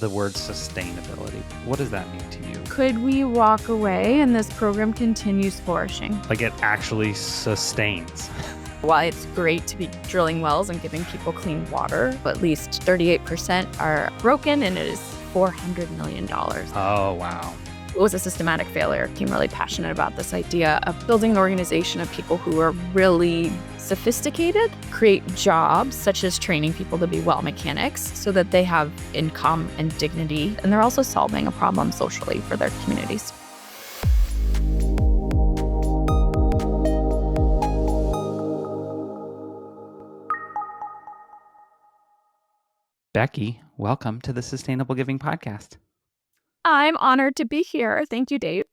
the word sustainability. What does that mean to you? Could we walk away and this program continues flourishing? Like it actually sustains. While it's great to be drilling wells and giving people clean water, at least 38% are broken, and it is $400 million. Oh, wow. It was a systematic failure. I'm really passionate about this idea of building an organization of people who are really sophisticated, create jobs such as training people to be well mechanics so that they have income and dignity, and they're also solving a problem socially for their communities. Becky, welcome to the Sustainable Giving Podcast. I'm honored to be here. Thank you, Dave.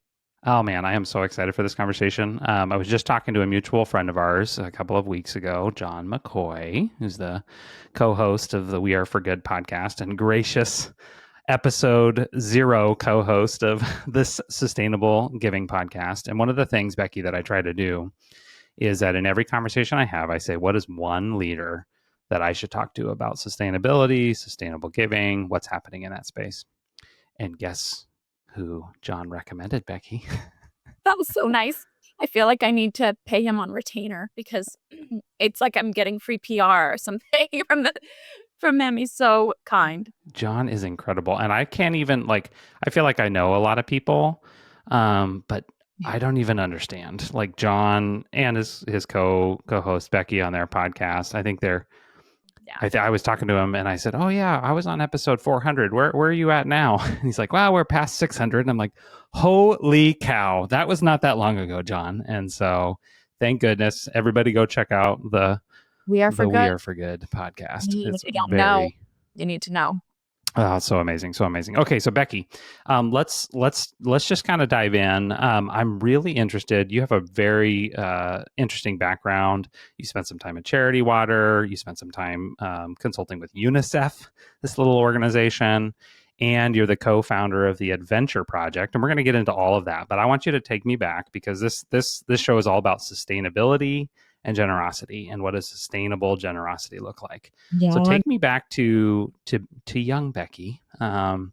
Oh, man, I am so excited for this conversation. I was just talking to a mutual friend of ours a couple of weeks ago, John McCoy, who's the co-host of the We Are For Good podcast and gracious episode 0 co-host of this Sustainable Giving podcast. And one of the things, Becky, that I try to do is that in every conversation I have, I say, what is one leader that I should talk to about sustainability, sustainable giving, what's happening in that space? And guess who John recommended, Becky? That was so nice. I feel like I need to pay him on retainer because it's like I'm getting free PR or something from him. He's so kind. John is incredible. And I can't even I feel like I know a lot of people, but I don't even understand. Like John and his co-host Becky on their podcast. I think they're I was talking to him and I said, oh yeah, I was on episode 400. Where are you at now? And he's like, well, we're past 600. And I'm like, holy cow. That was not that long ago, John. And so thank goodness, everybody go check out the We Are For Good podcast. You need to know. Oh, so amazing. So amazing. Okay. So Becky, let's just kind of dive in. I'm really interested. You have a very interesting background. You spent some time at Charity Water. You spent some time consulting with UNICEF, this little organization, and you're the co-founder of the Adventure Project. And we're going to get into all of that, but I want you to take me back because this show is all about sustainability and generosity, and what does sustainable generosity look like? Yeah. So take me back to young Becky, and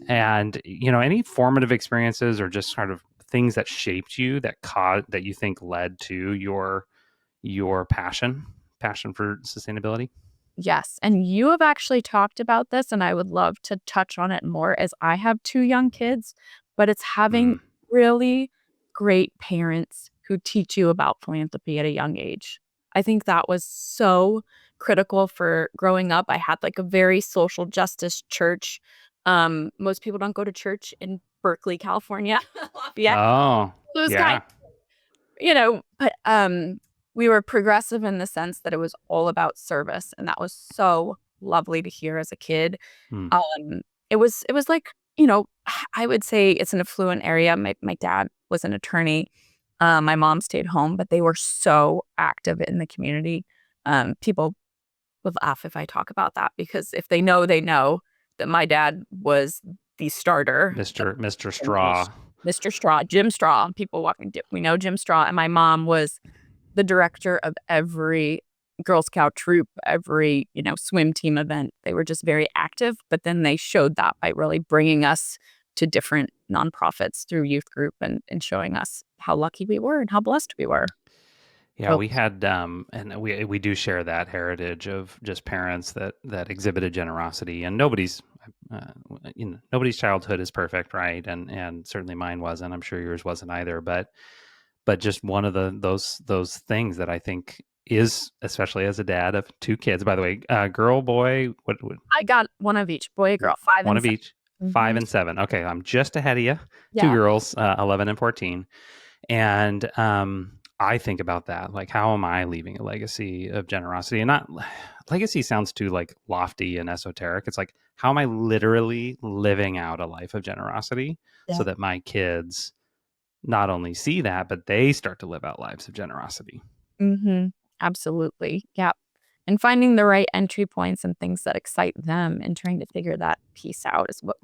any formative experiences or just sort of things that shaped you that you think led to your passion for sustainability. Yes, and you have actually talked about this, and I would love to touch on it more as I have 2 young kids, but it's having really great parents who teach you about philanthropy at a young age. I think that was so critical for growing up. I had like a very social justice church. Most people don't go to church in Berkeley, California. Lafayette. Oh, yeah. But we were progressive in the sense that it was all about service, and that was so lovely to hear as a kid. It was like, I would say it's an affluent area. My dad was an attorney. My mom stayed home, but they were so active in the community. People would laugh if I talk about that because if they know that my dad was the starter. Mr. Straw. Mr. Straw, Jim Straw. People walking, we know Jim Straw. And my mom was the director of every Girl Scout troop, every, swim team event. They were just very active, but then they showed that by really bringing us to different nonprofits through youth group and showing us how lucky we were and how blessed we were. Yeah, we had, and we do share that heritage of just parents that exhibited generosity, and nobody's childhood is perfect, right? And certainly mine wasn't. I'm sure yours wasn't either. But just one of those things that I think is, especially as a dad of 2 kids, by the way, girl, boy, what? I got one of each, boy, girl, 5 one and of each. 5 and 7. Okay, I'm just ahead of you. Yeah. 2 girls, 11 and 14. And I think about that. Like, how am I leaving a legacy of generosity? And not legacy sounds too lofty and esoteric. It's like, how am I literally living out a life of generosity so that my kids not only see that, but they start to live out lives of generosity? Mm-hmm. Absolutely. Yeah. And finding the right entry points and things that excite them and trying to figure that piece out is what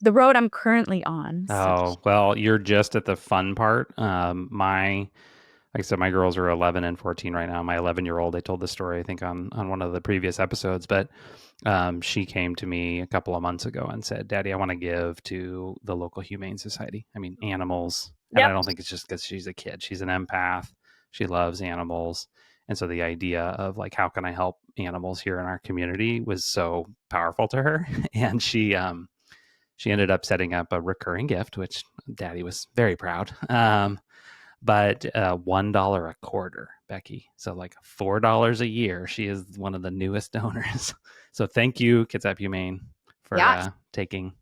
the road I'm currently on. Oh, well, you're just at the fun part. My like I said, my girls are 11 and 14 right now. My 11-year-old, I told this story, I think, on one of the previous episodes, but she came to me a couple of months ago and said, Daddy, I want to give to the local humane society. I mean, animals. And I Yep. don't think it's just because she's a kid. She's an empath. She loves animals. And so the idea of like, how can I help animals here in our community was so powerful to her. And she ended up setting up a recurring gift, which Daddy was very proud. But $1 a quarter, Becky. So like $4 a year. She is one of the newest donors. So thank you, Kids Up Humane, for Yeah. taking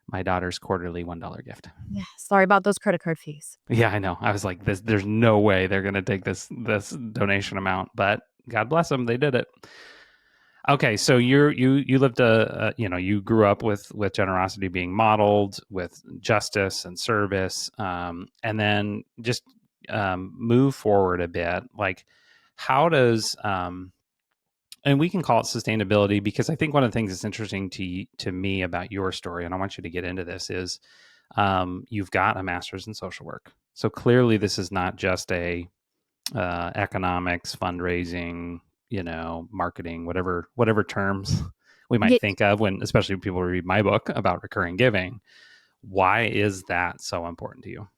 my daughter's quarterly $1 gift. Yeah. Sorry about those credit card fees. Yeah, I know. I was like, there's no way they're going to take this donation amount, but God bless them, they did it. Okay, so you lived you grew up with generosity being modeled, with justice and service, and then just move forward a bit. Like, how does and we can call it sustainability, because I think one of the things that's interesting to me about your story, and I want you to get into this, is you've got a master's in social work. So clearly, this is not just a economics, fundraising, marketing, whatever terms we might Yeah. think of when, especially when people read my book about recurring giving. Why is that so important to you?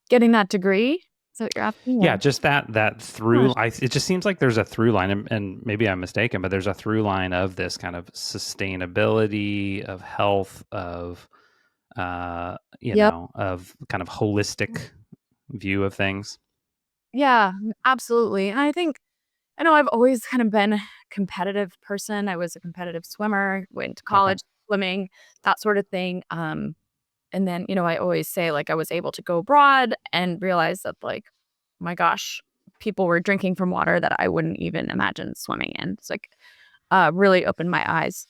Getting that degree? Is that what you're asking? Yeah, Or? just that through. It just seems like there's a through line, and maybe I'm mistaken, but there's a through line of this kind of sustainability, of health, of Yep. of kind of holistic view of things. Yeah, absolutely. And I know I've always kind of been a competitive person. I was a competitive swimmer, went to Okay. college swimming, that sort of thing. And then, I always say like I was able to go abroad and realize that like, my gosh, people were drinking from water that I wouldn't even imagine swimming in. It's like really opened my eyes,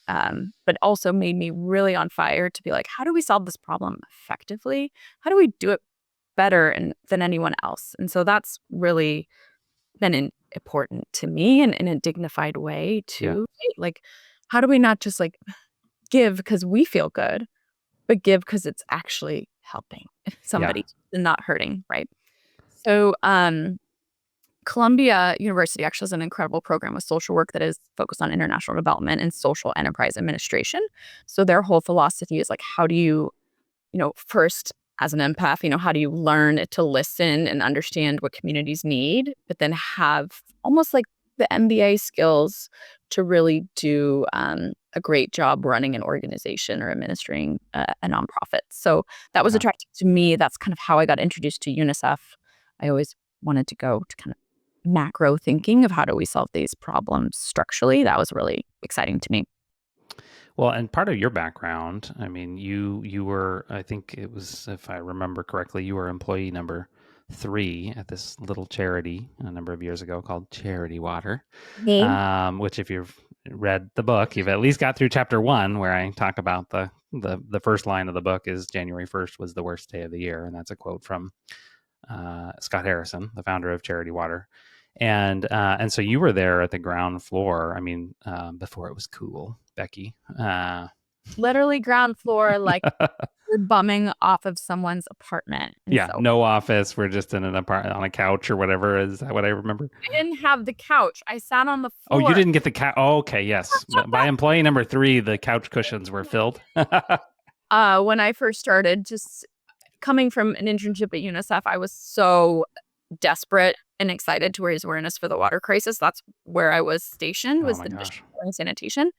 but also made me really on fire to be like, how do we solve this problem effectively? How do we do it better than anyone else? And so that's really been important to me and in a dignified way Yeah. too. Like, how do we not just like give because we feel good, but give because it's actually helping Yeah. somebody and not hurting, right? So, Columbia University actually has an incredible program with social work that is focused on international development and social enterprise administration. So their whole philosophy is like, how do you first as an empath, how do you learn to listen and understand what communities need, but then have almost like the MBA skills to really do a great job running an organization or administering a nonprofit. So that was Yeah. attractive to me. That's kind of how I got introduced to UNICEF. I always wanted to go to kind of macro thinking of how do we solve these problems structurally. That was really exciting to me. Well, and part of your background, I mean, you were, I think it was, if I remember correctly, you were employee number 3 at this little charity a number of years ago called Charity Water. Me? Which, if you've read the book, you've at least got through chapter 1, where I talk about the first line of the book is January 1st was the worst day of the year, and that's a quote from Scott Harrison, the founder of Charity Water. And so you were there at the ground floor. I mean, before it was cool, Becky. Literally ground floor, like you're bumming off of someone's apartment. And Yeah, so no office. We're just in an apartment on a couch or whatever. Is that what I remember? I didn't have the couch. I sat on the Oh, you floor. didn't get the couch. Oh, okay, yes. By employee number 3, the couch cushions were filled. When I first started, just coming from an internship at UNICEF, I was so desperate and excited to raise awareness for the water crisis. That's where I was stationed, Oh was my the Division gosh. of Water and Sanitation.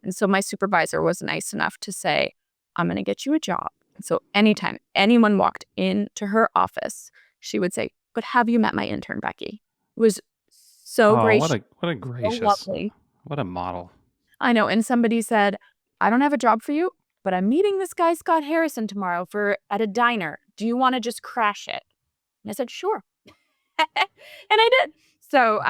And so my supervisor was nice enough to say, I'm going to get you a job. And so anytime anyone walked into her office, she would say, but have you met my intern, Becky? It was so Oh, gracious, what a so gracious, lovely. what a model. I know. And somebody said, I don't have a job for you, but I'm meeting this guy, Scott Harrison, tomorrow at a diner. Do you want to just crash it? And I said, sure. And I did. So,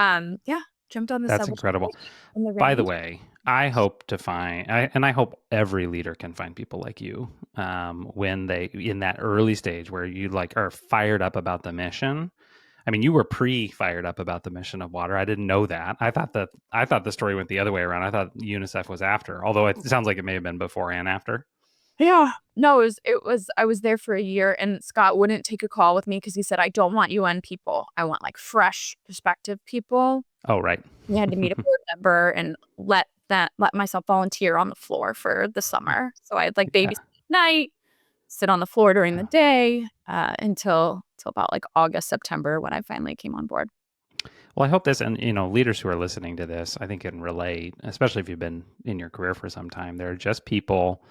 yeah, jumped on the That's subway incredible. and the By the range. way, I hope to find, and I hope every leader can find people like you, when they, in that early stage where you like are fired up about the mission. I mean, you were fired up about the mission of water. I didn't know that. I thought the story went the other way around. I thought UNICEF was after, although it sounds like it may have been before and after. Yeah. No, I was there for a year and Scott wouldn't take a call with me because he said, I don't want UN people. I want like fresh perspective people. Oh, right. We had to meet a board member and let myself volunteer on the floor for the summer. So I'd like babysit Yeah. at night, sit on the floor during the Yeah. day, until about like August, September when I finally came on board. Well, I hope this, and leaders who are listening to this, I think can relate, especially if you've been in your career for some time. They're just people.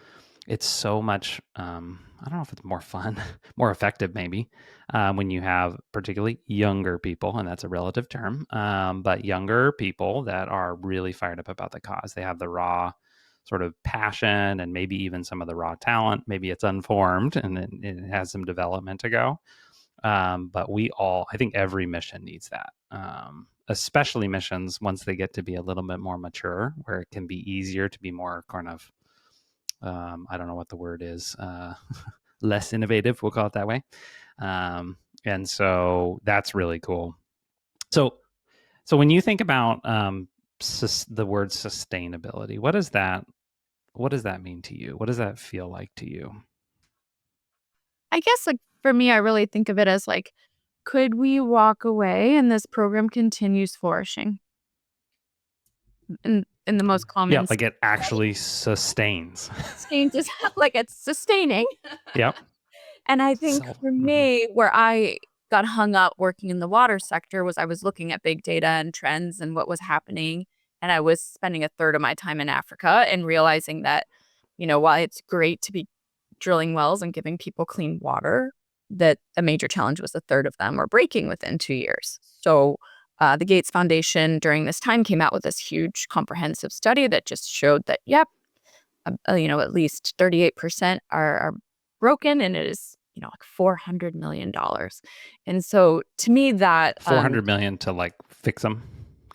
It's so much. I don't know if it's more fun, more effective, maybe, when you have particularly younger people, and that's a relative term, but younger people that are really fired up about the cause. They have the raw sort of passion, and maybe even some of the raw talent. Maybe it's unformed, and it has some development to go. But I think every mission needs that, especially missions once they get to be a little bit more mature, where it can be easier to be more kind of, I don't know what the word is, less innovative, we'll call it that way. And so that's really cool. So, so when you think about the word sustainability, what does that mean to you? What does that feel like to you? I guess like for me, I really think of it as like, could we walk away and this program continues flourishing in the most Yeah, common like it right? actually sustains. Changes like it's sustaining. Yep. And I think So, for mhm. me, where I got hung up working in the water sector was I was looking at big data and trends and what was happening. And I was spending a third of my time in Africa and realizing that, while it's great to be drilling wells and giving people clean water, that a major challenge was a third of them were breaking within 2 years. So the Gates Foundation during this time came out with this huge comprehensive study that just showed that, yep, at least 38% are broken, and it is, like $400 million. And so to me, that 400 million to like fix them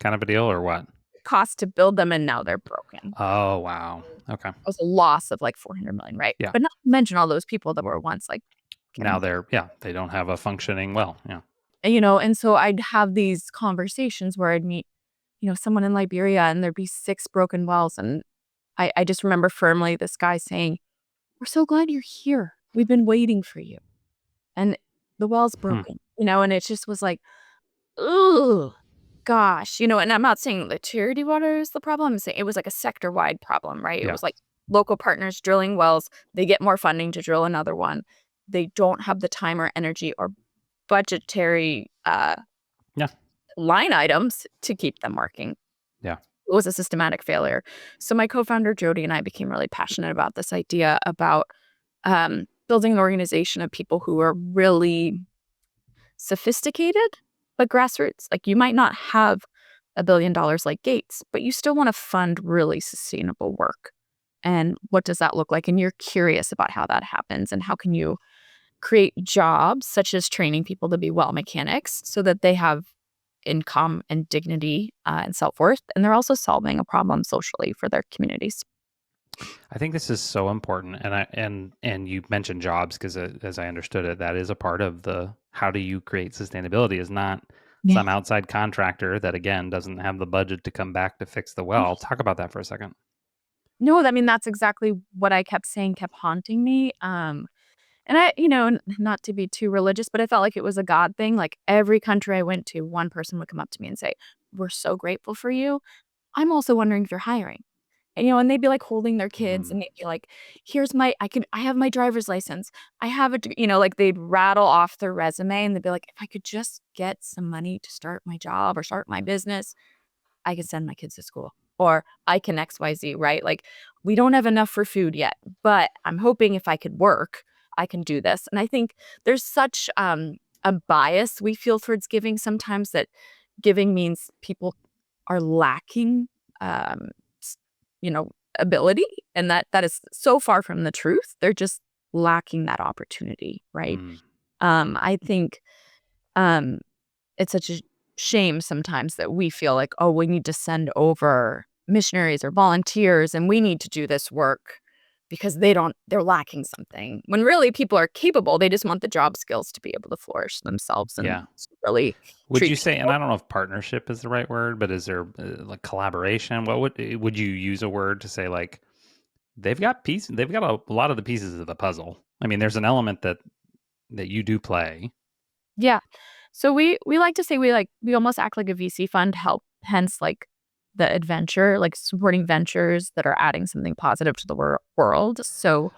kind of a deal or what? cost to build them, and now they're broken. Oh, wow. Okay. It was a loss of like 400 million, right? Yeah. But not to mention all those people that were once like Now getting, they don't have a functioning well. Yeah. and so I'd have these conversations where I'd meet, someone in Liberia and there'd be 6 broken wells. And I just remember firmly this guy saying, we're so glad you're here. We've been waiting for you. And the well's Hmm. broken, and it just was like, "Ooh, gosh," and I'm not saying the charity water is the problem, I'm saying it was like a sector-wide problem, right? It Yeah. was like local partners drilling wells, they get more funding to drill another one. They don't have the time or energy or budgetary, Yeah. line items to keep them working. Yeah. It was a systematic failure. So my co-founder, Jody, and I became really passionate about this idea about, building an organization of people who are really sophisticated, but grassroots. Like you might not have $1 billion like Gates, but you still want to fund really sustainable work. And what does that look like? And you're curious about how that happens and how can you create jobs such as training people to be well mechanics so that they have income and dignity and self-worth. And they're also solving a problem socially for their communities. I think this is so important, and you mentioned jobs because as I understood it, that is a part of the how do you create sustainability is not Yeah. some outside contractor that again doesn't have the budget to come back to fix the well. Talk about that for a second. No, I mean, that's exactly what I kept saying kept haunting me. And I, not to be too religious, but I felt like it was a God thing. Like every country I went to, one person would come up to me and say, "We're so grateful for you. I'm also wondering if you're hiring." And they'd be like holding their kids Mm. and they'd be like, I have my driver's license. I have like they'd rattle off their resume and they'd be like, if I could just get some money to start my job or start my business, I can send my kids to school or I can XYZ, right? Like we don't have enough for food yet, but I'm hoping if I could work, I can do this. And I think there's such a bias we feel towards giving sometimes that giving means people are lacking um s- ability, and that is so far from the truth. They're just lacking that opportunity, right? Mm. I think um it's such a shame sometimes that we feel like, oh, we need to send over missionaries or volunteers and we need to do this work because they're lacking something. When really people are capable, they just want the job skills to be able to flourish themselves and Yeah. really Would treat you say, and people. I don't know if partnership is the right word, but is there like collaboration? What would you use a word to say like they've got a lot of the pieces of the puzzle. I mean, there's an element that you do play. Yeah. So we like to say we almost act like a VC fund, help hence like the adventure, like supporting ventures that are adding something positive to the world. So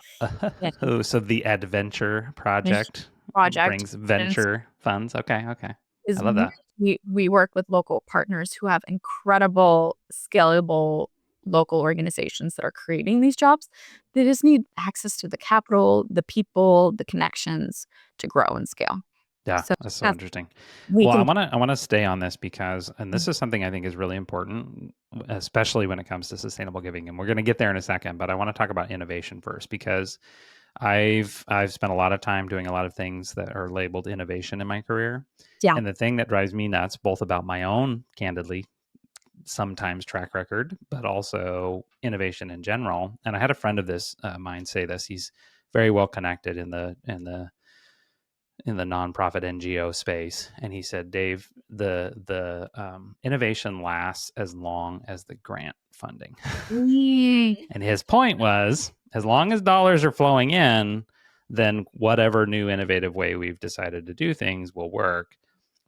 yeah, Oh, so the Adventure this Project project brings venture funds. Okay, okay. I is love that. we work with local partners who have incredible scalable local organizations that are creating these jobs. They just need access to the capital, the people, the connections to grow and scale. Yeah, So that's so that's interesting. we Well, can I want to stay on this because, and this is something I think is really important, especially when it comes to sustainable giving. And we're going to get there in a second, but I want to talk about innovation first because I've spent a lot of time doing a lot of things that are labeled innovation in my career. yeah. And the thing that drives me nuts, both about my own, candidly, sometimes track record, but also innovation in general. And I had a friend of this mine say this. He's very well connected in the nonprofit NGO space, and he said, "Dave, the innovation lasts as long as the grant funding." Mm. And his point was, as long as dollars are flowing in, then whatever new innovative way we've decided to do things will work.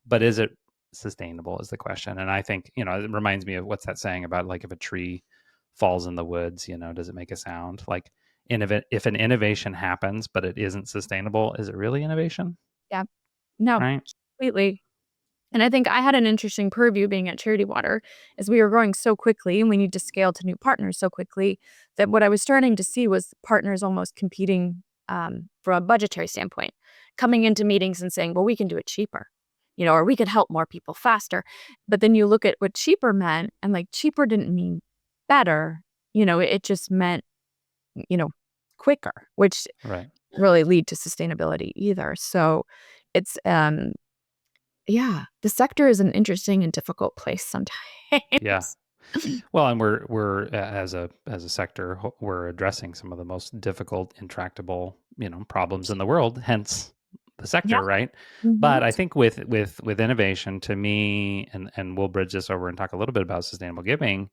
But is it sustainable is the question. And I think, it reminds me of what's that saying about, like, if a tree falls in the woods, does it make a sound? Like, if an innovation happens but it isn't sustainable, is it really innovation? Yeah. No, Right? completely. And I think I had an interesting purview being at Charity Water as we were growing so quickly and we need to scale to new partners so quickly that what I was starting to see was partners almost competing from a budgetary standpoint, coming into meetings and saying, well, we can do it cheaper, or we could help more people faster. But then you look at what cheaper meant, and like cheaper didn't mean better, it just meant, you know, quicker, which Right. really lead to sustainability either. So it's yeah, the sector is an interesting and difficult place Yeah. sometimes. Well, and we're as a sector, we're addressing some of the most difficult, intractable, problems in the world. Hence, the Yeah. sector, right? Mhm. But I think with innovation, to me, and we'll bridge this over and talk a little bit about sustainable giving.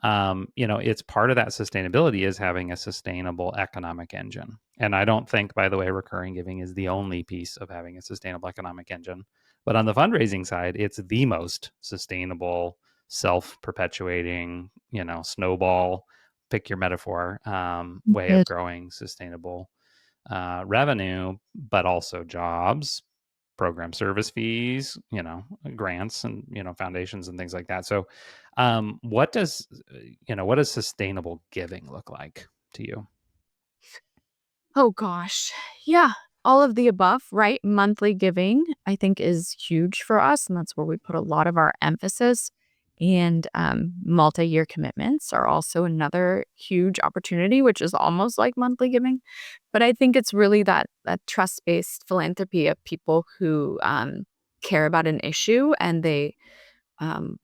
It's part of that sustainability is having a sustainable economic engine. And I don't think, by the way, recurring giving is the only piece of having a sustainable economic engine. But on the fundraising side, it's the most sustainable, self-perpetuating, snowball, pick your metaphor, way of Good. growing sustainable revenue, but also jobs, program service fees, grants, and foundations and things like that. So, what does sustainable giving look like to you? Oh gosh. Yeah, all of the above, right? Monthly giving, I think, is huge for us, and that's where we put a lot of our emphasis. And multi-year commitments are also another huge opportunity, which is almost like monthly giving. But I think it's really that trust-based philanthropy of people who care about an issue and they um,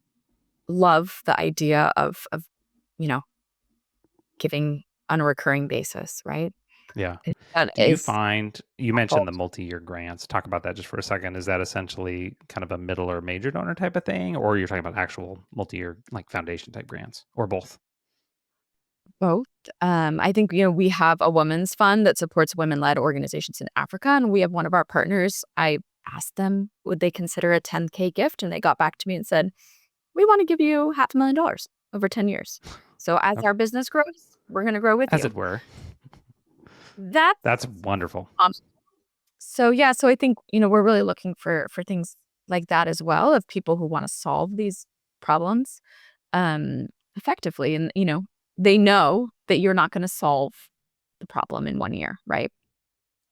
love the idea of you know giving on a recurring basis, right? Yeah. That Do you is find you mentioned helpful. the multi-year grants? Talk about that just for a second. Is that essentially kind of a middle or major donor type of thing, or you're talking about actual multi-year, like, foundation type grants, or both? Both. I think, we have a women's fund that supports women-led organizations in Africa, and we have one of our partners. I asked them, would they consider a 10K gift? And they got back to me and said, we want to give you $500,000 over 10 years. So as Okay. our business grows, we're going to grow with As you. it were. That's That's wonderful. so yeah. So I think, we're really looking for things like that as well of people who want to solve these problems effectively. And, they know that you're not going to solve the problem in 1 year, right?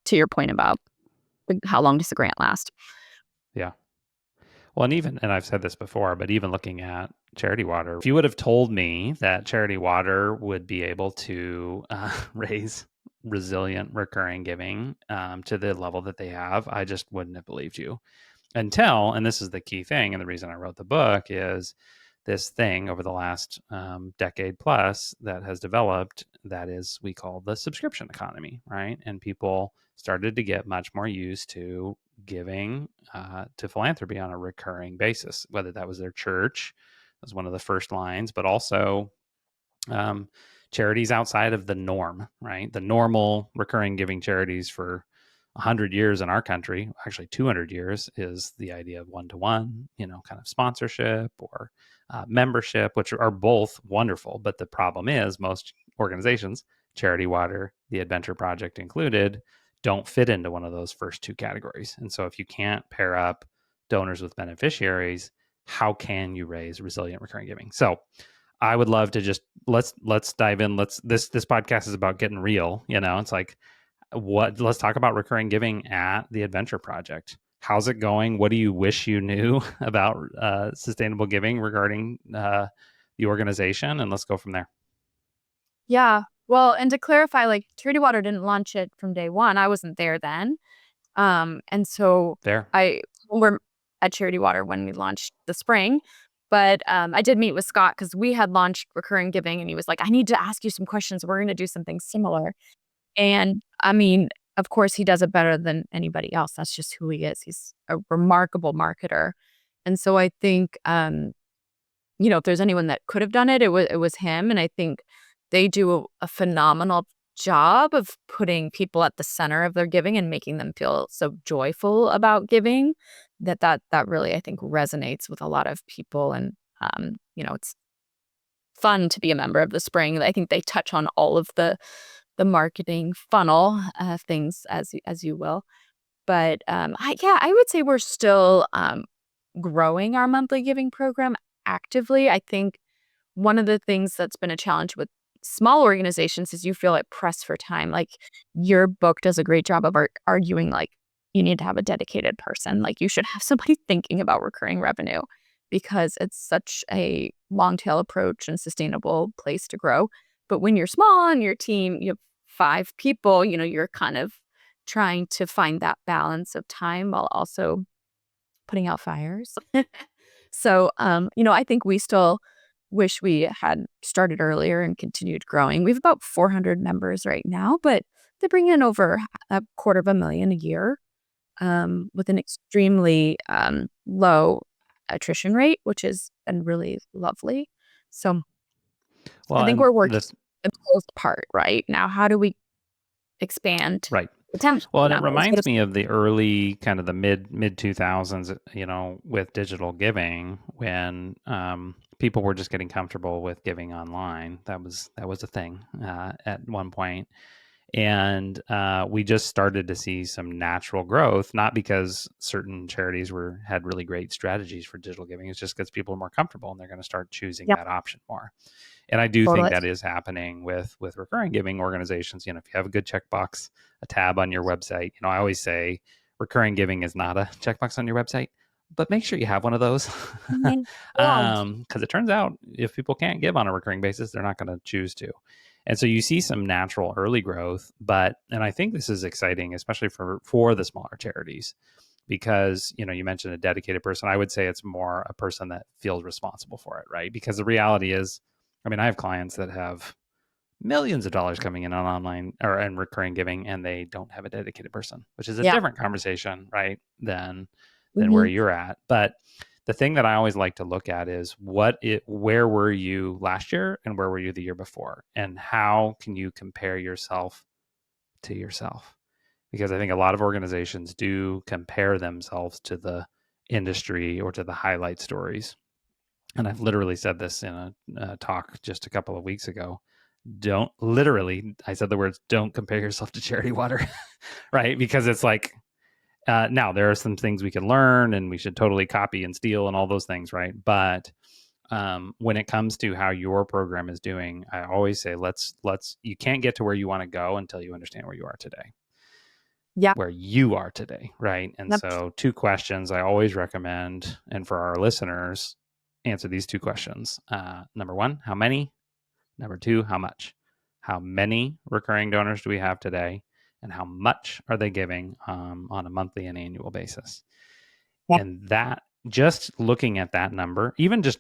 To your point about like, how long does the grant last? Yeah. Well, and I've said this before, but even looking at Charity Water, if you would have told me that Charity Water would be able to raise resilient recurring giving to the level that they have, I just wouldn't have believed you until, and this is the key thing, and the reason I wrote the book is this thing over the last decade plus that has developed that is we call the subscription economy, right? And people started to get much more used to giving to philanthropy on a recurring basis, whether that was their church as one of the first lines, but also um, charities outside of the norm, right? The normal recurring giving charities for 100 years in our country, actually 200 years, is the idea of one-to-one, kind of sponsorship or membership, which are both wonderful. But the problem is most organizations, Charity Water, the Adventure Project included, don't fit into one of those first two categories. And so if you can't pair up donors with beneficiaries, how can you raise resilient recurring giving? So I would love to just let's dive in. This podcast is about getting real. It's like let's talk about recurring giving at the Adventure Project. How's it going? What do you wish you knew about sustainable giving regarding the organization? And let's go from there. Yeah. Well, and to clarify, like Charity Water didn't launch it from day one. I wasn't there then. And so There. we're at Charity Water when we launched the spring. But I did meet with Scott because we had launched recurring giving, and he was like, I need to ask you some questions. We're going to do something similar. And I mean, of course, he does it better than anybody else. That's just who he is. He's a remarkable marketer. And so I think, if there's anyone that could have done it, it was him. And I think they do a phenomenal job of putting people at the center of their giving and making them feel so joyful about giving that really, I think, resonates with a lot of people. And, it's fun to be a member of the spring. I think they touch on all of the marketing funnel things as you will. But I would say we're still growing our monthly giving program actively. I think one of the things that's been a challenge with small organizations is you feel like pressed for time. Like your book does a great job of arguing like you need to have a dedicated person. Like you should have somebody thinking about recurring revenue because it's such a long tail approach and sustainable place to grow. But when you're small and your team, you have 5 people, you're kind of trying to find that balance of time while also putting out fires. So, I think we still wish we had started earlier and continued growing. We have about 400 members right now, but they bring in over $250,000 a year with an extremely low attrition rate, which has been really lovely. So I think we're working in close part right now. How do we expand? Right. Potential. Well, and it reminds me of the early kind of the mid 2000s, with digital giving when people were just getting comfortable with giving online. That was a thing at one point. And we just started to see some natural growth, not because certain charities had really great strategies for digital giving. It's just because people are more comfortable and they're going to start choosing that option more. And I do think that is happening with recurring giving organizations. If you have a good checkbox, a tab on your website, I always say recurring giving is not a checkbox on your website, but make sure you have one of those. Because it turns out if people can't give on a recurring basis, they're not going to choose to. And so you see some natural early growth, and I think this is exciting, especially for the smaller charities, because, you mentioned a dedicated person. I would say it's more a person that feels responsible for it, right? Because the reality is, I have clients that have millions of dollars coming in on online or in recurring giving, and they don't have a dedicated person, which is a different conversation, right? Than where you're at. But the thing that I always like to look at is where were you last year and where were you the year before? And how can you compare yourself to yourself? Because I think a lot of organizations do compare themselves to the industry or to the highlight stories. And I've literally said this in a talk just a couple of weeks ago. I said the words, don't compare yourself to Charity Water, right? Because it's like, now there are some things we can learn and we should totally copy and steal and all those things, right? But when it comes to how your program is doing, I always say, you can't get to where you want to go until you understand where you are today. Yeah. Where you are today, right? And so 2 questions I always recommend, and for our listeners, answer these 2 questions. Number 1, how many? Number 2, how much? How many recurring donors do we have today? And how much are they giving on a monthly and annual basis? Yeah. And that, just looking at that number, even just,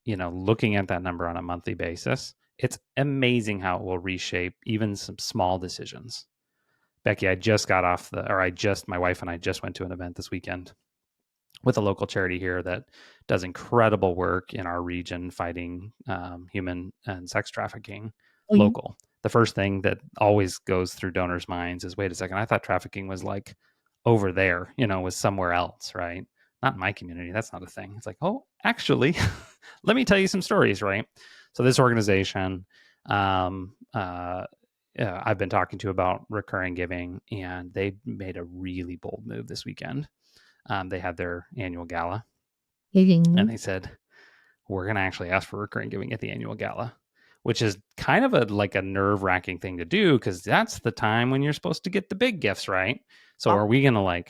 looking at that number on a monthly basis, it's amazing how it will reshape even some small decisions. Becky, my wife and I just went to an event this weekend with a local charity here that does incredible work in our region fighting human and sex trafficking local. The first thing that always goes through donors' minds is, wait a second, I thought trafficking was like over there, was somewhere else, right? Not in my community. That's not a thing. It's like, oh, actually, let me tell you some stories, right? So this organization, I've been talking to about recurring giving, and they made a really bold move this weekend. They had their annual gala, and they said, we're going to actually ask for recurring giving at the annual gala, which is kind of a nerve-wracking thing to do, because that's the time when you're supposed to get the big gifts, right? So are we going to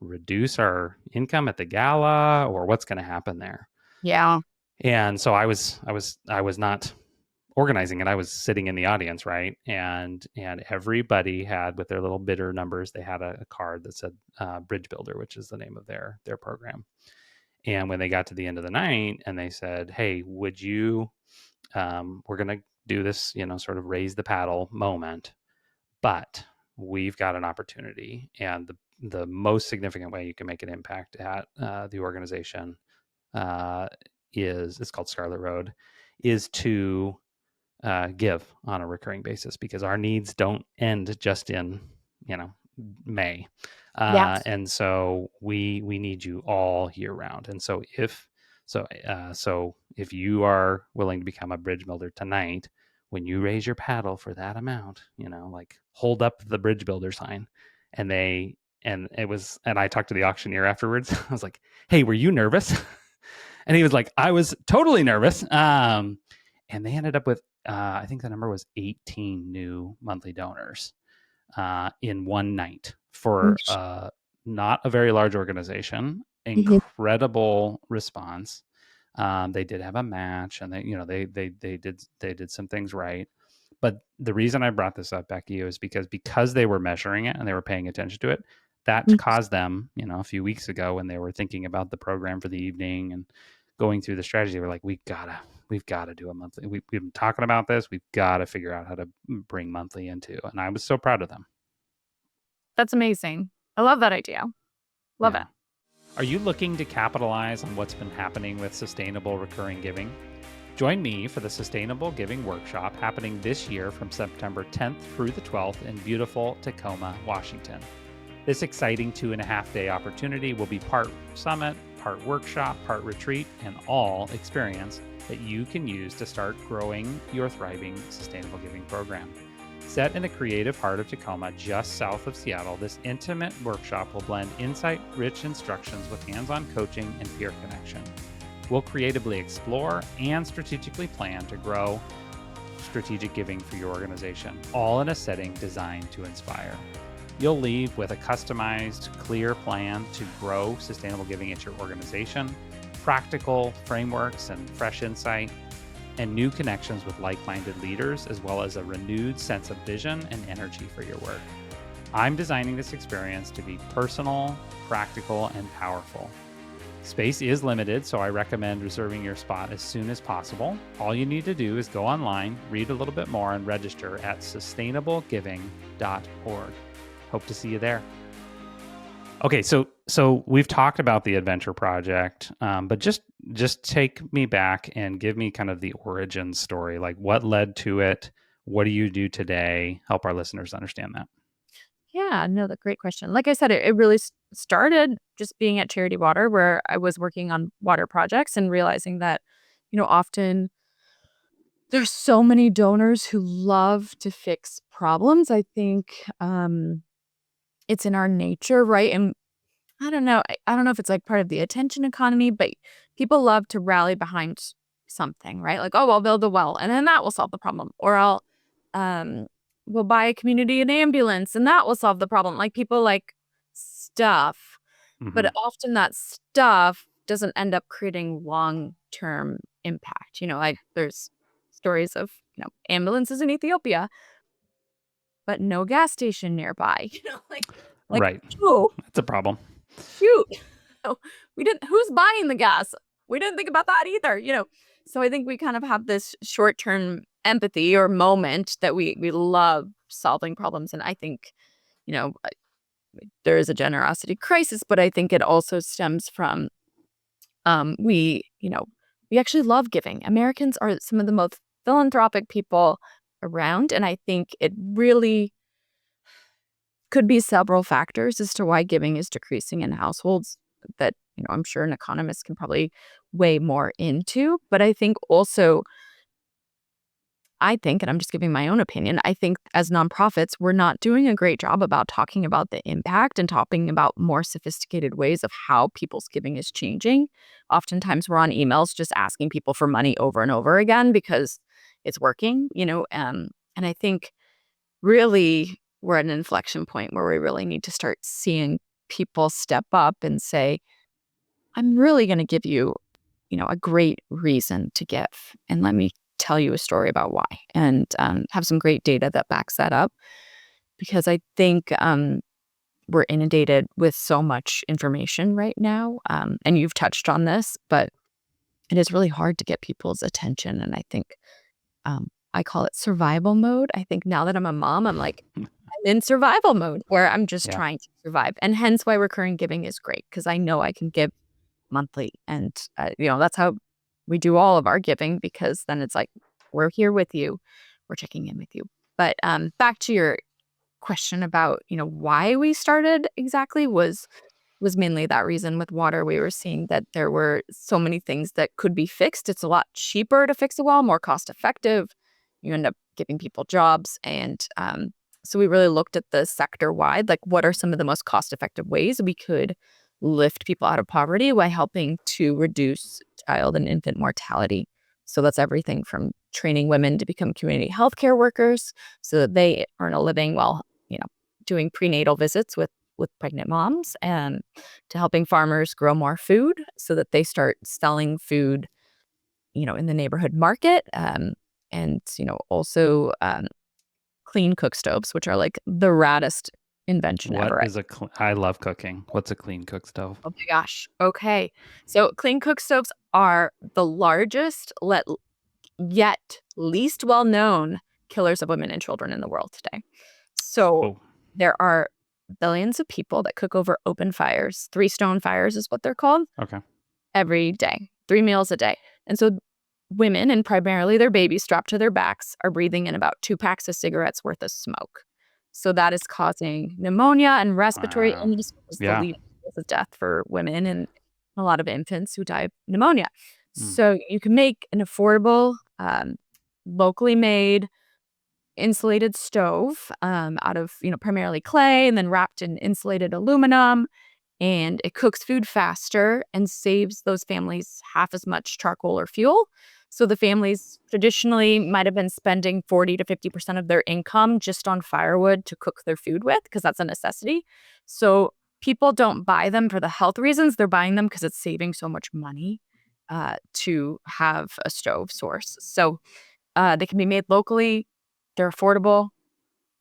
reduce our income at the gala, or what's going to happen there? Yeah. And so I was not organizing it. I was sitting in the audience, right? And everybody had, with their little bidder numbers, they had a card that said Bridge Builder, which is the name of their program. And when they got to the end of the night and they said, hey, would you, we're going to do this, sort of raise the paddle moment, but we've got an opportunity. And the most significant way you can make an impact at the organization it's called Scarlet Road, is to give on a recurring basis, because our needs don't end just in, May. And so we need you all year round. And so if you are willing to become a bridge builder tonight, when you raise your paddle for that amount, hold up the bridge builder sign. And I talked to the auctioneer afterwards. I was like, hey, were you nervous? And he was like, I was totally nervous. And they ended up with, I think the number was 18 new monthly donors in one night for not a very large organization. Incredible response. They did have a match, and they did some things right. But the reason I brought this up, Becky, is because they were measuring it and they were paying attention to it. That caused them, a few weeks ago, when they were thinking about the program for the evening and going through the strategy, they were like, we've got to do a monthly. We've been talking about this. We've got to figure out how to bring monthly into. And I was so proud of them. That's amazing. I love that idea. Love it. Are you looking to capitalize on what's been happening with sustainable recurring giving? Join me for the Sustainable Giving Workshop happening this year from September 10th through the 12th in beautiful Tacoma, Washington. This exciting 2.5-day opportunity will be part summit, part workshop, part retreat, and all experience that you can use to start growing your thriving sustainable giving program. Set in the creative heart of Tacoma, just south of Seattle, this intimate workshop will blend insight-rich instructions with hands-on coaching and peer connection. We'll creatively explore and strategically plan to grow strategic giving for your organization, all in a setting designed to inspire. You'll leave with a customized, clear plan to grow sustainable giving at your organization, practical frameworks and fresh insight, and new connections with like-minded leaders, as well as a renewed sense of vision and energy for your work. I'm designing this experience to be personal, practical, and powerful. Space is limited, so I recommend reserving your spot as soon as possible. All you need to do is go online, read a little bit more, and register at sustainablegiving.org. Hope to see you there. Okay, so we've talked about the adventure project, but just take me back and give me kind of the origin story. Like, what led to it? What do you do today? Help our listeners understand that. Yeah, no, that's a great question. Like I said, it really started just being at Charity Water, where I was working on water projects and realizing that, often there's so many donors who love to fix problems. I think it's in our nature, right? And I don't know. I don't know if it's part of the attention economy, but people love to rally behind something, right? Like, oh, I'll build a well, and then that will solve the problem. Or I'll we'll buy a community an ambulance, and that will solve the problem. Like, people like stuff, but often that stuff doesn't end up creating long-term impact. There's stories of ambulances in Ethiopia, but no gas station nearby. Right. Oh, that's a problem. Shoot, who's buying the gas? We didn't think about that either. So I think we kind of have this short-term empathy or moment that we love solving problems. And I think, there is a generosity crisis, but I think it also stems from we actually love giving. Americans are some of the most philanthropic people around. And I think it really could be several factors as to why giving is decreasing in households that, I'm sure an economist can probably weigh more into. But I think, and I'm just giving my own opinion, I think as nonprofits, we're not doing a great job about talking about the impact and talking about more sophisticated ways of how people's giving is changing. Oftentimes we're on emails just asking people for money over and over again because it's working, and I think really we're at an inflection point where we really need to start seeing people step up and say, I'm really going to give you, a great reason to give. And let me tell you a story about why, and have some great data that backs that up. Because I think we're inundated with so much information right now. And you've touched on this, but it is really hard to get people's attention. And I think I call it survival mode. I think now that I'm a mom, I'm like, I'm in survival mode where I'm just Yeah. trying to survive. And hence why recurring giving is great, because I know I can give monthly. And, that's how we do all of our giving, because then it's like, we're here with you. We're checking in with you. But back to your question about, why we started exactly was mainly that reason. With water, we were seeing that there were so many things that could be fixed. It's a lot cheaper to fix a well, more cost effective. You end up giving people jobs. And so we really looked at the sector wide, like what are some of the most cost effective ways we could lift people out of poverty by helping to reduce child and infant mortality. So that's everything from training women to become community healthcare workers so that they earn a living while, doing prenatal visits with pregnant moms, and to helping farmers grow more food so that they start selling food, in the neighborhood market. And, also clean cook stoves, which are like the raddest invention What ever. is I love cooking. What's a clean cook stove? Oh my gosh. Okay. So clean cook stoves are the largest, yet least well known killers of women and children in the world today. So Oh, there are billions of people that cook over open fires. Three stone fires is what they're called, okay. every day, 3 meals a day. And so women, and primarily their babies strapped to their backs, are breathing in about 2 packs of cigarettes worth of smoke. So that is causing pneumonia and respiratory Wow. illness, which is the Yeah. leading cause of death for women and a lot of infants who die of pneumonia. Mm. So you can make an affordable, locally made insulated stove out of, primarily clay, and then wrapped in insulated aluminum, and it cooks food faster and saves those families half as much charcoal or fuel. So the families traditionally might have been spending 40 to 50% of their income just on firewood to cook their food with, because that's a necessity. So people don't buy them for the health reasons. They're buying them because it's saving so much money to have a stove source. So they can be made locally. They're affordable,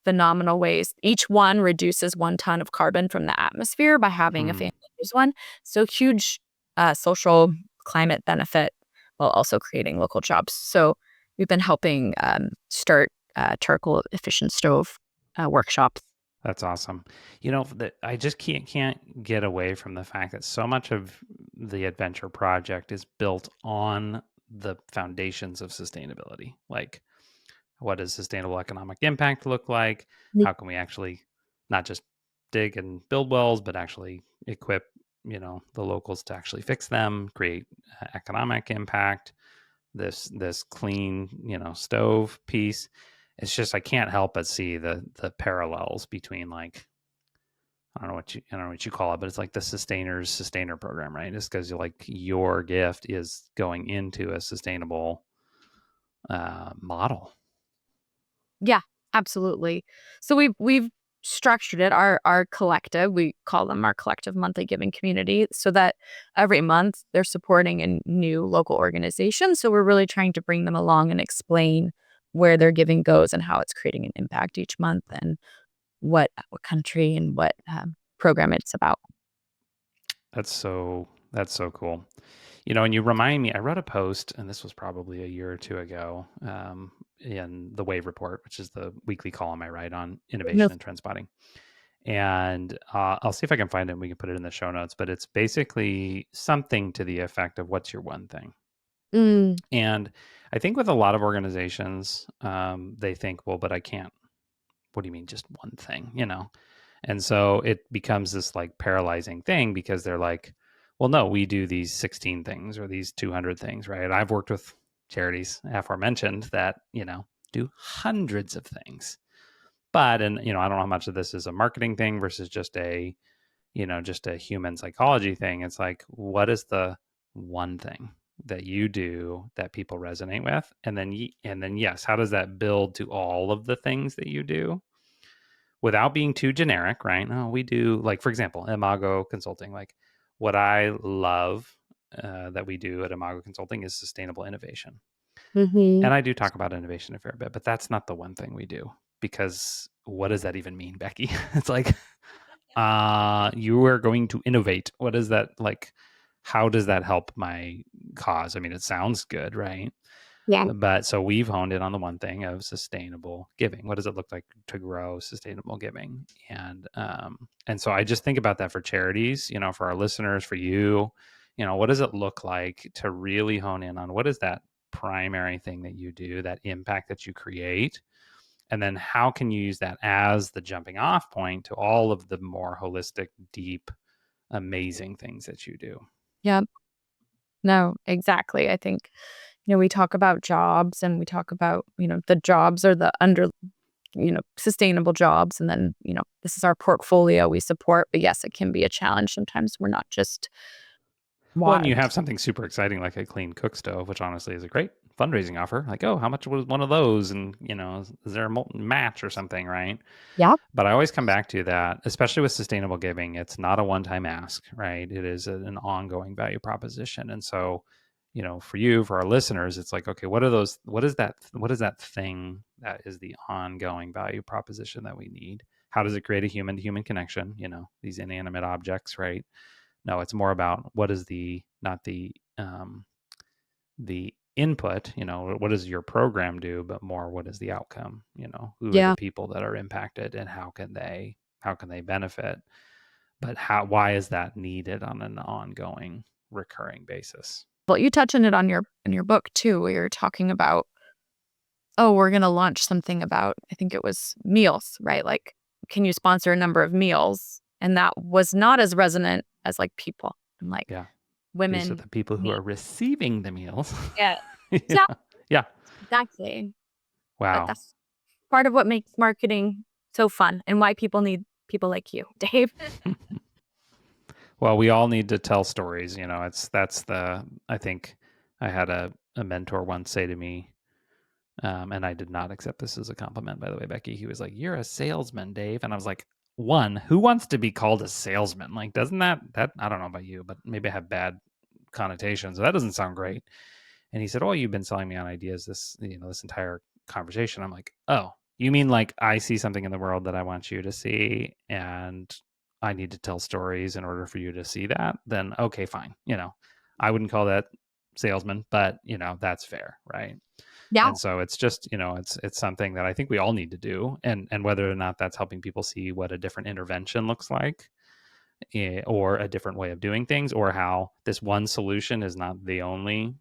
phenomenal ways. Each one reduces 1 ton of carbon from the atmosphere by having a Hmm. family use one. So huge social climate benefit while also creating local jobs. So we've been helping start charcoal efficient stove workshops. That's awesome. That I just can't get away from the fact that so much of the adventure project is built on the foundations of sustainability. Like, what does sustainable economic impact look like? Mm. How can we actually not just dig and build wells, but actually equip, the locals to actually fix them, create economic impact? This clean, stove piece. It's just I can't help but see the parallels between, like, I don't know what you call it, but it's like the sustainer program, right? Just because like your gift is going into a sustainable model. Yeah, absolutely. So we've structured it, our collective, we call them our collective monthly giving community, so that every month they're supporting a new local organization. So we're really trying to bring them along and explain where their giving goes and how it's creating an impact each month, and what country and what program it's about. That's so cool. And you remind me, I wrote a post, and this was probably a year or two ago, in the Wave Report, which is the weekly column I write on No. innovation and trend spotting. And I'll see if I can find it and we can put it in the show notes. But it's basically something to the effect of, what's your one thing? Mm. And I think with a lot of organizations, they think, well, but I can't. What do you mean, just one thing? And so it becomes this like paralyzing thing because they're like, well, no, we do these 16 things or these 200 things, right? I've worked with charities aforementioned that, do hundreds of things. But, and, I don't know how much of this is a marketing thing versus just just a human psychology thing. It's like, what is the one thing that you do that people resonate with? And then, yes, how does that build to all of the things that you do? Without being too generic, right? No, we do, like, for example, Imago Consulting. Like, what I love that we do at Imago Consulting is sustainable innovation. Mm-hmm. And I do talk about innovation a fair bit, but that's not the one thing we do, because what does that even mean, Becky? It's like, you are going to innovate. What is that like? How does that help my cause? I mean, it sounds good, right? Yeah. But so we've honed in on the one thing of sustainable giving. What does it look like to grow sustainable giving? And so I just think about that for charities, for our listeners, for you, what does it look like to really hone in on what is that primary thing that you do, that impact that you create? And then how can you use that as the jumping off point to all of the more holistic, deep, amazing things that you do? Yeah. No, exactly. I think, we talk about jobs and we talk about, the jobs are the sustainable jobs. And then, this is our portfolio we support. But yes, it can be a challenge. Sometimes we're not just Well, and you what. have something super exciting like a clean cook stove, which honestly is a great fundraising offer. Like, oh, how much was one of those? And, is there a molten match or something, right? Yeah. But I always come back to that, especially with sustainable giving. It's not a one-time ask, right? It is an ongoing value proposition. And so, for you, for our listeners, it's like, okay, what are those? What is that thing that is the ongoing value proposition that we need? How does it create a human-to-human connection? These inanimate objects, right? No, it's more about what is not the input, what does your program do, but more what is the outcome? Who are the Yeah. people that are impacted and how can they benefit? But why is that needed on an ongoing, recurring basis? Well, you touch on it on your book too, where you're talking about, oh, we're gonna launch something about, I think it was meals, right? Like, can you sponsor a number of meals? And that was not as resonant as like people. And like Yeah. These are women the people who need. are receiving the meals. Yeah. Yeah, Yeah. Yeah. exactly. But Wow. that's part of what makes marketing so fun and why people need people like you, Dave. Well, we all need to tell stories. I think I had a mentor once say to me, and I did not accept this as a compliment, by the way, Becky. He was like, "You're a salesman, Dave." And I was like, one, who wants to be called a salesman? Like, doesn't that I don't know about you, but maybe I have bad connotations. That doesn't sound great. And he said, "Oh, you've been selling me on ideas this entire conversation." I'm like, "Oh, you mean like I see something in the world that I want you to see, and I need to tell stories in order for you to see that? Then okay, fine. I wouldn't call that salesman, but that's fair, right?" Yeah. And so it's just, it's something that I think we all need to do. And whether or not that's helping people see what a different intervention looks like, or a different way of doing things, or how this one solution is not the only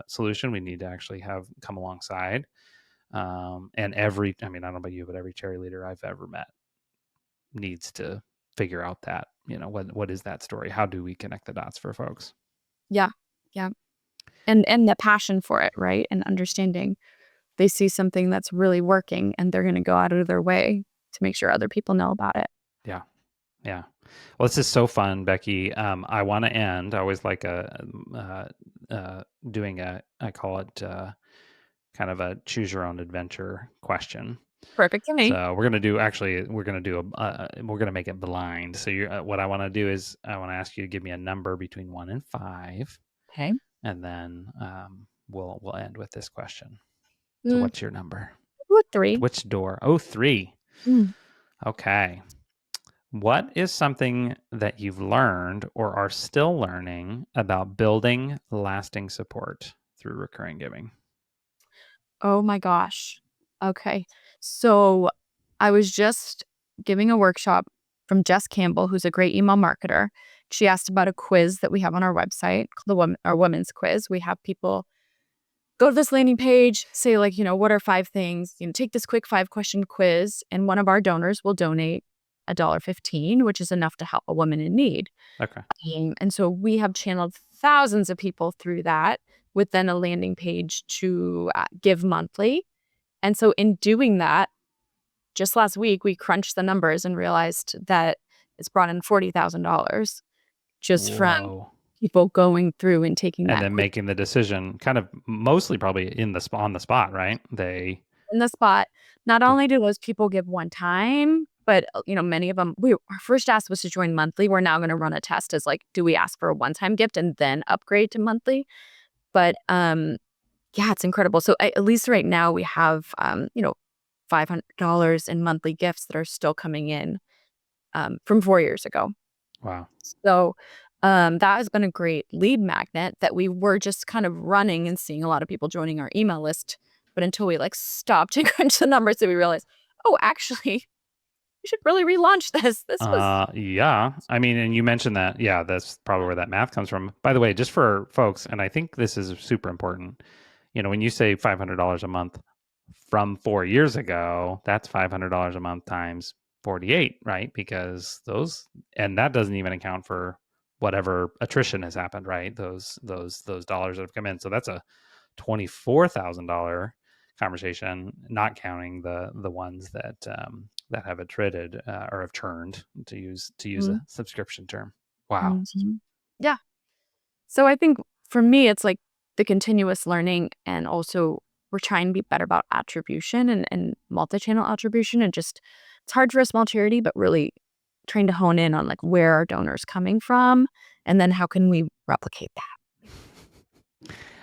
solution we need to actually have come alongside. And I mean, I don't know about you, but every charity leader I've ever met needs to figure out that, what is that story? How do we connect the dots for folks? Yeah. Yeah. And the passion for it, right? And understanding they see something that's really working and they're going to go out of their way to make sure other people know about it. Yeah. Yeah. Well, this is so fun, Becky. I want to end. I always like doing I call it kind of a choose your own adventure question. Perfect for me. So we're going to make it blind. So what I want to do is I want to ask you to give me a number between 1 and 5, Okay. and then we'll end with this question. So Mm, what's your number? what 3? Which door? Oh, 3. Mm. Okay. What is something that you've learned or are still learning about building lasting support through recurring giving? Oh my gosh. Okay. So I was just giving a workshop from Jess Campbell, who's a great email marketer. She asked about a quiz that we have on our website, our women's quiz. We have people go to this landing page, say like, what are 5 things, take this quick 5-question quiz, and one of our donors will donate $1.15, which is enough to help a woman in need. Okay. And so we have channeled thousands of people through that with then a landing page to give monthly. And so in doing that, just last week, we crunched the numbers and realized that it's brought in $40,000 just from Whoa. people going through and taking And that then quick making the decision kind of mostly probably on the spot, right? in the spot. Not only do those people give one time, but many of them, our first ask was to join monthly. We're now going to run a test as like, do we ask for a one-time gift and then upgrade to monthly? But yeah, it's incredible. So at least right now we have $500 in monthly gifts that are still coming in from 4 years ago. Wow. So that has been a great lead magnet that we were just kind of running and seeing a lot of people joining our email list. But until we like stopped and crunch the numbers, so we realized, oh, actually, we should really relaunch this. This was Yeah. I mean, and you mentioned that. Yeah, that's probably where that math comes from. By the way, just for folks, and I think this is super important. When you say $500 a month from 4 years ago, that's $500 a month times 48, right? Because and that doesn't even account for whatever attrition has happened, right? Those dollars that have come in. So that's a $24,000 conversation, not counting the ones that have attrited or have churned, to use a subscription term. Wow. Yeah. So I think for me, it's like the continuous learning, and also we're trying to be better about attribution and multi-channel attribution, and just it's hard for a small charity, but really trying to hone in on like where our donors coming from, and then how can we replicate that.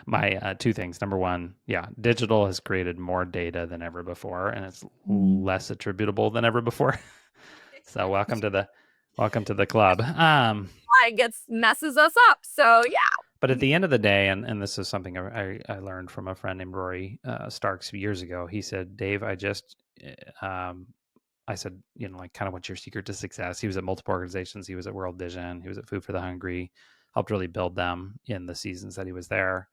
My two things. Number one, yeah, digital has created more data than ever before, and it's less attributable than ever before. So welcome to the club. It gets messes us up. So yeah. But at the end of the day, and this is something I learned from a friend named Rory Starks years ago. He said, Dave, I said, like, kind of what's your secret to success? He was at multiple organizations. He was at World Vision. He was at Food for the Hungry, helped really build them in the seasons that he was there.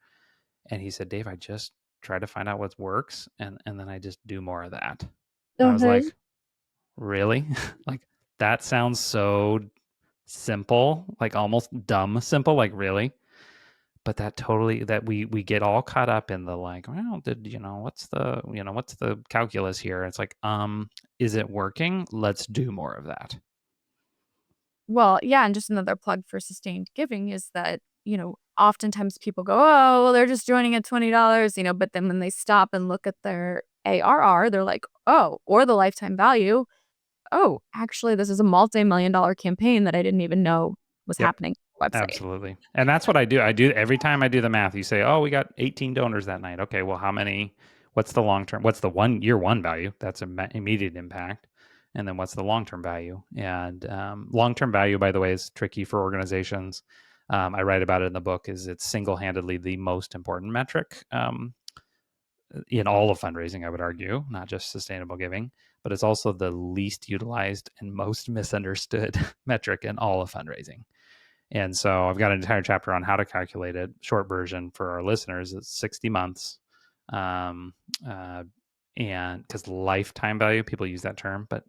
And he said, Dave, I just try to find out what works. And then I just do more of that. And I was like, really? Like, that sounds so simple, like almost dumb simple, like, really? But that we get all caught up in the like, well, what's the calculus here? It's like, is it working? Let's do more of that. Well, yeah, and just another plug for sustained giving is that, oftentimes people go, oh, well, they're just joining at $20, but then when they stop and look at their ARR, they're like, oh, or the lifetime value, oh, actually, this is a multi-million-dollar campaign that I didn't even know was happening on the website. Absolutely. And that's what I do. Every time I do the math, you say, oh, we got 18 donors that night. Okay, well, how many? What's the long term? What's the year one value? That's immediate impact. And then what's the long-term value? And long-term value, by the way, is tricky for organizations. I write about it in the book. It's single-handedly the most important metric in all of fundraising, I would argue, not just sustainable giving, but it's also the least utilized and most misunderstood metric in all of fundraising. And so I've got an entire chapter on how to calculate it. Short version for our listeners is 60 months. And because lifetime value, people use that term, but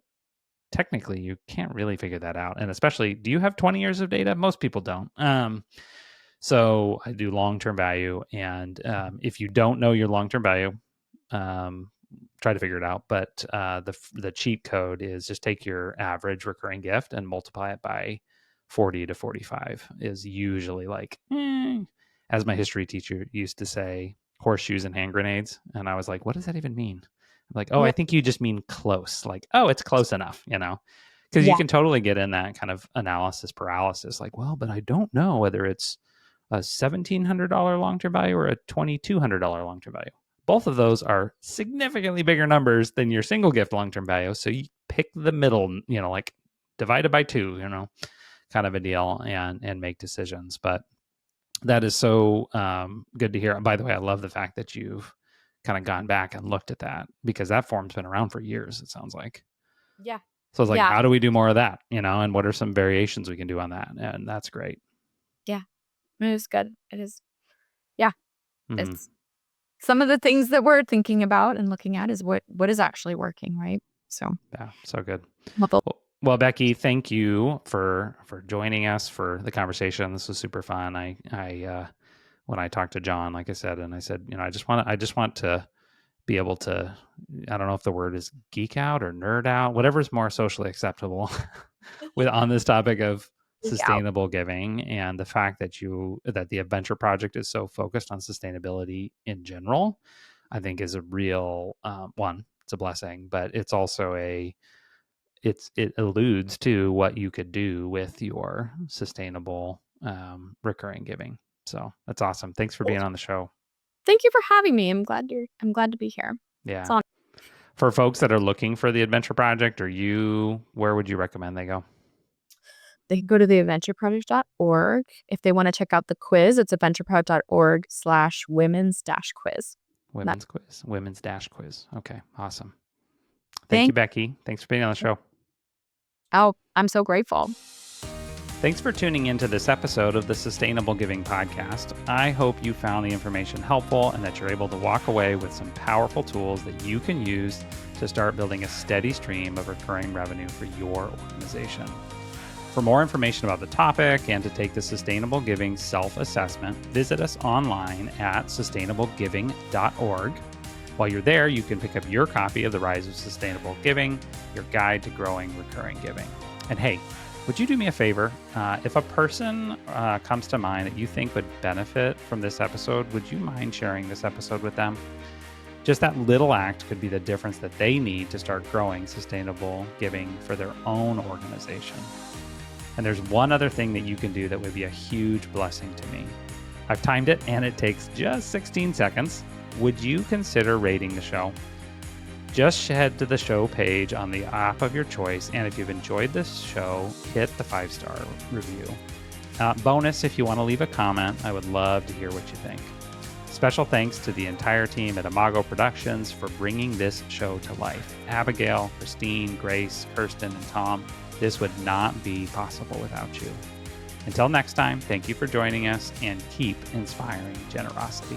technically you can't really figure that out. And especially, do you have 20 years of data? Most people don't. So I do long-term value. And if you don't know your long-term value, try to figure it out. But the cheat code is just take your average recurring gift and multiply it by 40 to 45 is usually like, as my history teacher used to say, horseshoes and hand grenades. And I was like, what does that even mean? I'm like, oh, I think you just mean close. Like, oh, it's close enough, because you can totally get in that kind of analysis paralysis. Like, well, but I don't know whether it's a $1,700 long-term value or a $2,200 long-term value. Both of those are significantly bigger numbers than your single gift long-term value. So you pick the middle, like divide it by 2, kind of a deal, and make decisions. But that is so good to hear. And by the way, I love the fact that you've kind of gone back and looked at that, because that form's been around for years, it sounds like. Yeah. So it's like, how do we do more of that? And what are some variations we can do on that? And that's great. Yeah. It is good. It is. Yeah. Mm-hmm. It's some of the things that we're thinking about and looking at is what is actually working, right? So yeah, so good. well, Well, Becky, thank you for joining us for the conversation. This was super fun. I when I talked to John, like I said, and I said, I just want to be able to, I don't know if the word is geek out or nerd out, whatever's more socially acceptable on this topic of sustainable giving, and the fact that the Adventure Project is so focused on sustainability in general, I think is a real one. It's a blessing, but it's also it alludes to what you could do with your sustainable recurring giving. So that's awesome. Thanks for being on the show. Thank you for having me. I'm glad to be here. Yeah. For folks that are looking for the Adventure Project, where would you recommend they go? They can go to theadventureproject.org. If they want to check out the quiz, it's adventureproject.org/women's-quiz. Women's-quiz. Okay, awesome. Thank you, Becky. Thanks for being on the show. Oh, I'm so grateful. Thanks for tuning into this episode of the Sustainable Giving Podcast. I hope you found the information helpful and that you're able to walk away with some powerful tools that you can use to start building a steady stream of recurring revenue for your organization. For more information about the topic and to take the Sustainable Giving self-assessment, visit us online at sustainablegiving.org. While you're there, you can pick up your copy of The Rise of Sustainable Giving, your guide to growing recurring giving. And hey, would you do me a favor? If a person comes to mind that you think would benefit from this episode, would you mind sharing this episode with them? Just that little act could be the difference that they need to start growing sustainable giving for their own organization. And there's one other thing that you can do that would be a huge blessing to me. I've timed it and it takes just 16 seconds. Would you consider rating the show? Just head to the show page on the app of your choice, and if you've enjoyed this show, hit the 5-star review. Bonus, if you want to leave a comment, I would love to hear what you think. Special thanks to the entire team at Imago Productions for bringing this show to life. Abigail, Christine, Grace, Kirsten, and Tom, this would not be possible without you. Until next time, thank you for joining us, and keep inspiring generosity.